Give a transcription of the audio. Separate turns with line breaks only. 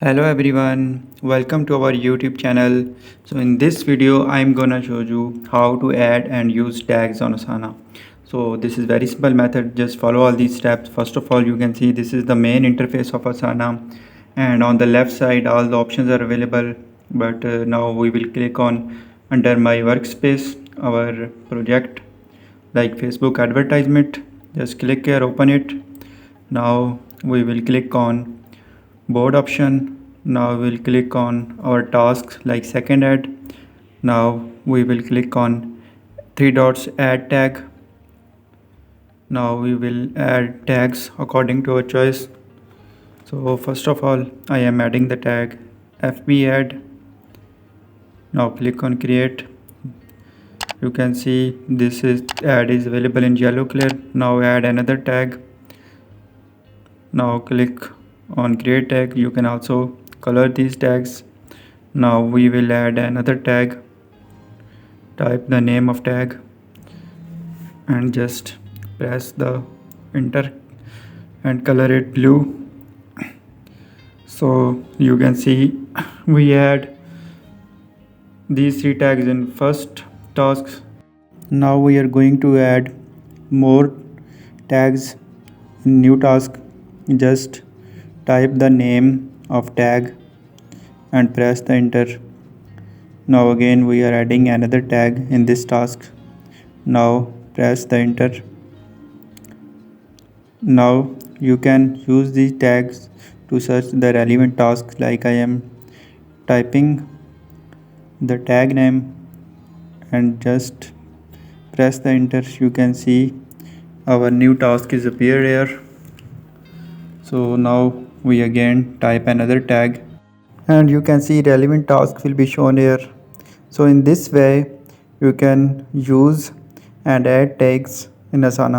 Hello everyone, welcome to our YouTube channel. So in this video I'm gonna show you how to add and use tags on Asana. So this is very simple method, just follow all these steps. First of all, you can see this is the main interface of Asana, and on the left side all the options are available, but now we will click on under my workspace our project like Facebook advertisement. Just click here, open it. Now we will click on board option. Now we'll click on our tasks like second add. Now we will click on three dots add tag. Now we will add tags according to our choice. So first of all, I am adding the tag FB add. Now click on create. You can see this is ad is available in yellow color. Now add another tag. Now click on create tag. You can also color these tags. Now we will add another tag. Type the name of tag and just press the enter and color it blue. So you can see we add these three tags in first task. Now we are going to add more tags in new task. Just type the name of tag and press the enter. Now again we are adding another tag in this task. Now press the enter. Now you can use these tags to search the relevant tasks, like I am typing the tag name and just press the enter. You can see our new task is appear here. So now we again type another tag and you can see relevant task will be shown here. So in this way you can use and add tags in Asana.